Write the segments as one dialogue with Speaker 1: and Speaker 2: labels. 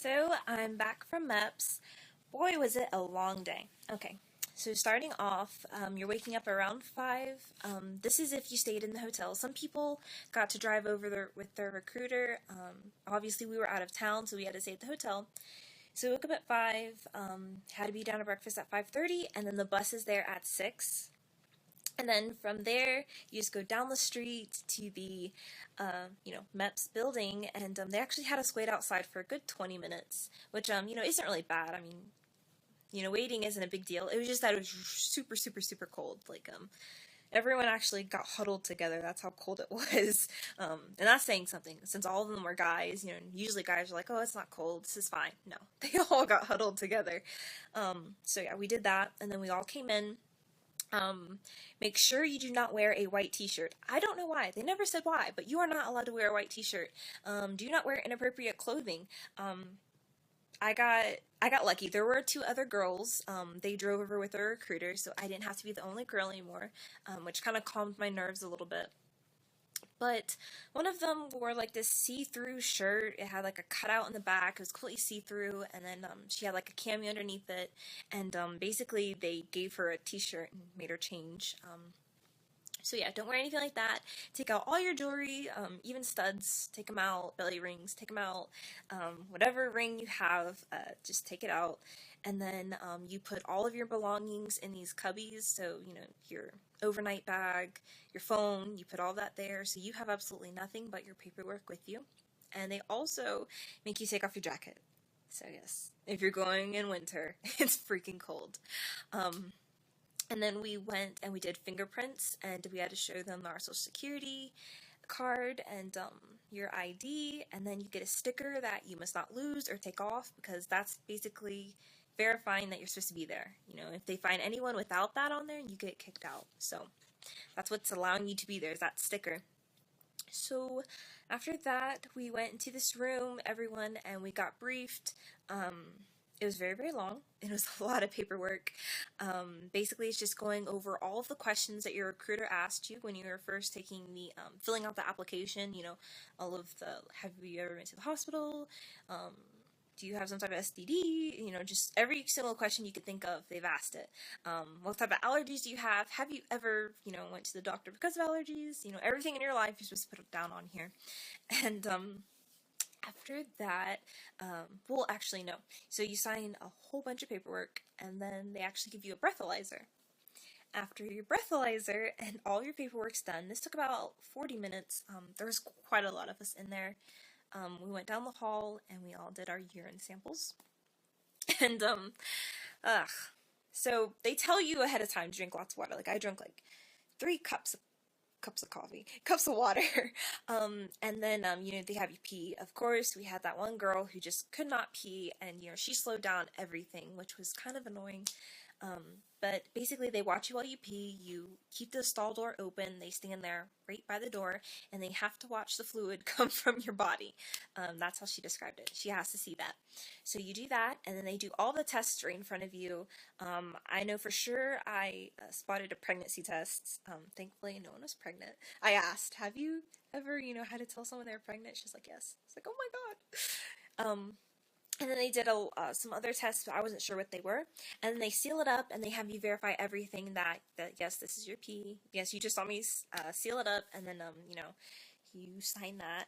Speaker 1: So I'm back from MEPS. Boy, was it a long day. Okay, so starting off, you're waking up around 5. This is if you stayed in the hotel. Some people got to drive over there with their recruiter. Obviously, we were out of town, so we had to stay at the hotel. So we woke up at 5, had to be down to breakfast at 5:30, and then the bus is there at 6. And then from there, you just go down the street to the, MEPS building, and they actually had us wait outside for a good 20 minutes, which, isn't really bad. I mean, waiting isn't a big deal. It was just that it was super, super, super cold. Everyone actually got huddled together. That's how cold it was. And that's saying something, since all of them were guys. Usually guys are like, oh, it's not cold, this is fine. No, they all got huddled together. So yeah, we did that, and then we all came in. Make sure you do not wear a white t-shirt. I don't know why. They never said why, but you are not allowed to wear a white t-shirt. Do not wear inappropriate clothing. I got lucky. There were 2 other girls. They drove over with their recruiter, so I didn't have to be the only girl anymore, which kind of calmed my nerves a little bit. But one of them wore this see-through shirt. It had a cutout in the back. It was completely see-through, and then she had a cameo underneath it. And basically, they gave her a t-shirt and made her change. So yeah, don't wear anything like that. Take out all your jewelry, even studs. Take them out. Belly rings. Take them out. Whatever ring you have, just take it out. And then you put all of your belongings in these cubbies. So your overnight bag, your phone, you put all that there, so you have absolutely nothing but your paperwork with you. And they also make you take off your jacket. So yes, if you're going in winter, it's freaking cold. And then we went and we did fingerprints, and we had to show them our social security card and your ID, and then you get a sticker that you must not lose or take off, because that's basically verifying that you're supposed to be there. If they find anyone without that on there, you get kicked out. So that's what's allowing you to be there, is that sticker. So after that, we went into this room, everyone, and we got briefed. It was very, very long. It was a lot of paperwork. Basically, it's just going over all of the questions that your recruiter asked you when you were first filling out the application. All of have you ever been to the hospital? Do you have some type of STD? Just every single question you could think of, they've asked it. What type of allergies do you have? Have you ever, went to the doctor because of allergies? Everything in your life you're supposed to put it down on here. And, after that, well, actually, no. So you sign a whole bunch of paperwork, and then they actually give you a breathalyzer. After your breathalyzer and all your paperwork's done, this took about 40 minutes. There was quite a lot of us in there. We went down the hall, and we all did our urine samples. And, so they tell you ahead of time to drink lots of water. I drank 3 cups of coffee, cups of water, and then, they have you pee. Of course, we had that one girl who just could not pee, and, she slowed down everything, which was kind of annoying. But basically, they watch you while you pee. You keep the stall door open. They stand there right by the door, and they have to watch the fluid come from your body. That's how she described it. She has to see that. So you do that, and then they do all the tests right in front of you. I know for sure I spotted a pregnancy test. Thankfully, no one was pregnant. I asked, have you ever, had to tell someone they were pregnant? She's like, yes. It's like, oh my god. And then they did some other tests, but I wasn't sure what they were. And then they seal it up, and they have you verify everything that yes, this is your pee. Yes, you just saw me seal it up, and then, you sign that.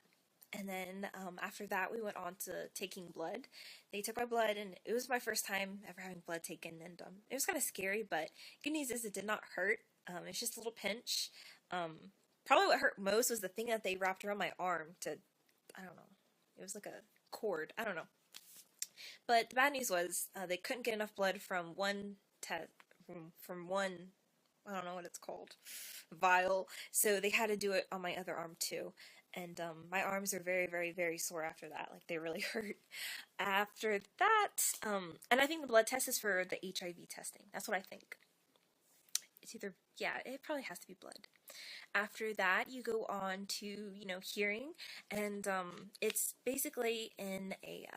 Speaker 1: And then after that, we went on to taking blood. They took my blood, and it was my first time ever having blood taken, and it was kind of scary, but good news is it did not hurt. It's just a little pinch. Probably what hurt most was the thing that they wrapped around my arm I don't know, it was like a cord, I don't know. But the bad news was they couldn't get enough blood from one, I don't know what it's called, vial, so they had to do it on my other arm too. And my arms are very, very, very sore after that. They really hurt. After that, and I think the blood test is for the HIV testing. That's what I think. It's either, yeah, it probably has to be blood. After that, you go on to, hearing, and it's basically in a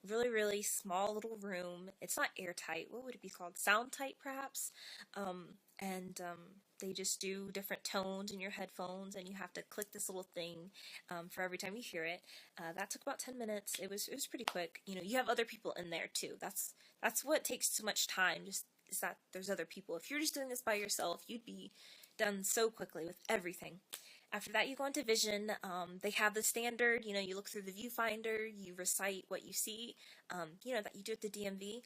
Speaker 1: really, really small little room. It's not airtight. What would it be called? Sound tight, perhaps? And They just do different tones in your headphones, and you have to click this little thing for every time you hear it. That took about 10 minutes. It was pretty quick. You know, you have other people in there too. That's what takes so much time. Just is that there's other people. If you're just doing this by yourself, you'd be done so quickly with everything. After that, you go into vision. They have the standard, you know, you look through the viewfinder, you recite what you see, you know, that you do at the DMV.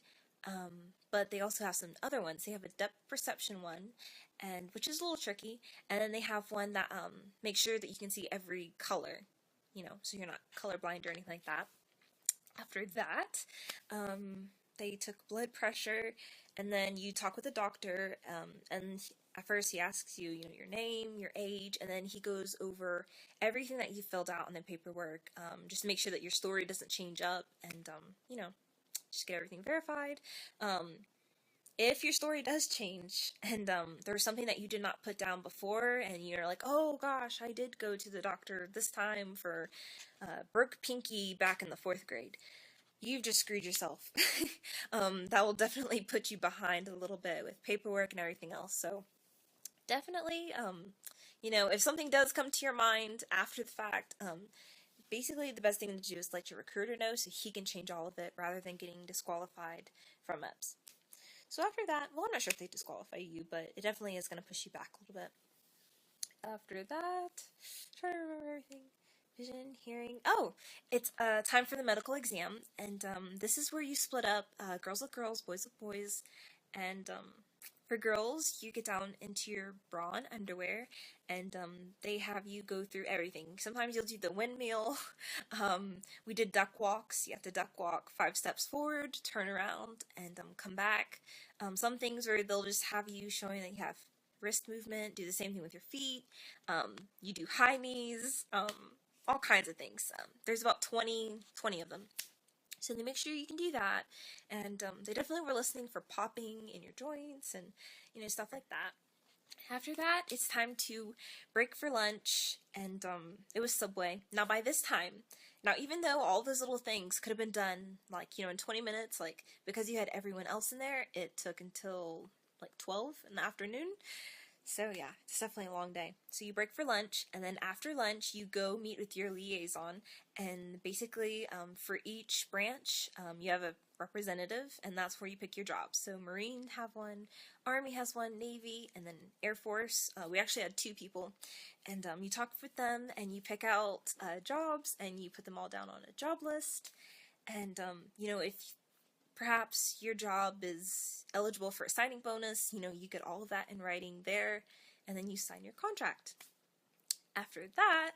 Speaker 1: But they also have some other ones. They have a depth perception one, and which is a little tricky. And then they have one that makes sure that you can see every color, you know, so you're not colorblind or anything like that. After that, they took blood pressure, and then you talk with the doctor, and at first he asks you, you know, your name, your age, and then he goes over everything that you filled out in the paperwork, just to make sure that your story doesn't change up, and, you know, just get everything verified. If your story does change, and there's something that you did not put down before, and you're like, oh gosh, I did go to the doctor this time for broke pinky back in the 4th grade, you've just screwed yourself. That will definitely put you behind a little bit with paperwork and everything else. So definitely, you know, if something does come to your mind after the fact, basically the best thing to do is let your recruiter know so he can change all of it rather than getting disqualified from MEPS. So after that, well, I'm not sure if they disqualify you, but it definitely is going to push you back a little bit. After that, try to remember everything. Vision, hearing. Oh, it's time for the medical exam, and this is where you split up girls with girls, boys with boys, and for girls, you get down into your bra and underwear, and they have you go through everything. Sometimes you'll do the windmill. We did duck walks. You have to duck walk 5 steps forward, turn around, and come back. Some things where they'll just have you showing that you have wrist movement, do the same thing with your feet. You do high knees, all kinds of things. There's about 20 of them. So they make sure you can do that, and they definitely were listening for popping in your joints and, you know, stuff like that. After that, it's time to break for lunch, and it was Subway. Now by this time, even though all those little things could have been done, like, you know, in 20 minutes, like, because you had everyone else in there, it took until, like, 12 in the afternoon. So yeah, it's definitely a long day. So you break for lunch, and then after lunch, you go meet with your liaison, and basically, for each branch, you have a representative, and that's where you pick your jobs. So Marine have one, Army has one, Navy, and then Air Force. We actually had 2 people, and you talk with them, and you pick out jobs, and you put them all down on a job list, and, you know, if perhaps your job is eligible for a signing bonus, you know, you get all of that in writing there, and then you sign your contract. After that,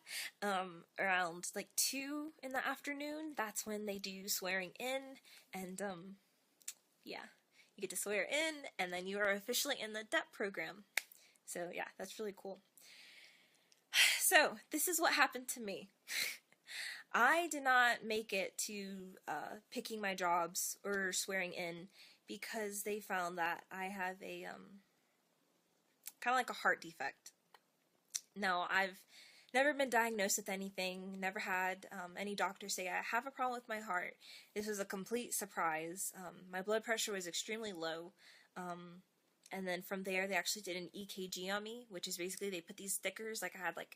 Speaker 1: around like 2 in the afternoon, that's when they do swearing in, and yeah, you get to swear in, and then you are officially in the DEP program. So yeah, that's really cool. So this is what happened to me. I did not make it to picking my jobs or swearing in because they found that I have a kind of like a heart defect. Now, I've never been diagnosed with anything, never had any doctor say I have a problem with my heart. This was a complete surprise. My blood pressure was extremely low, and then from there they actually did an EKG on me, which is basically they put these stickers, like I had like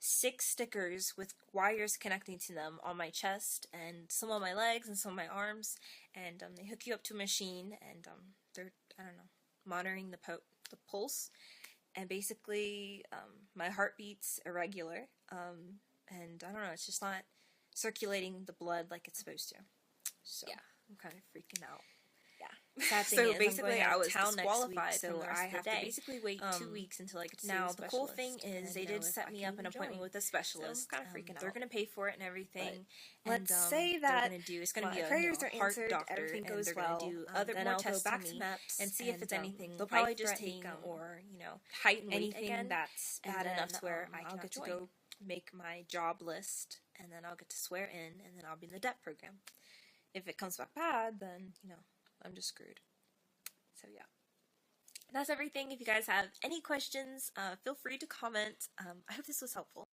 Speaker 1: 6 stickers with wires connecting to them on my chest and some on my legs and some on my arms, and they hook you up to a machine, and they're, I don't know, monitoring the pulse, and basically my heartbeat's irregular, and I don't know, it's just not circulating the blood like it's supposed to. So yeah, I'm kind of freaking out. Yeah. So basically, I was disqualified, so I have to basically wait 2 weeks until I get to see a specialist. Now, the cool thing is they did set me up an appointment with a specialist. So I'm kind of freaking out. They're going to pay for it and everything. Let's say that it's going to be a heart doctor, everything goes well. They're going to do other more tests back to MEPS and see if it's anything. They'll probably just take or, you know, height and weight again. That's bad enough to where I'll get to go make my job list, and then I'll get to swear in, and then I'll be in the DEP program. If it comes back bad, then, you know, I'm just screwed. So yeah. That's everything. If you guys have any questions, feel free to comment. I hope this was helpful.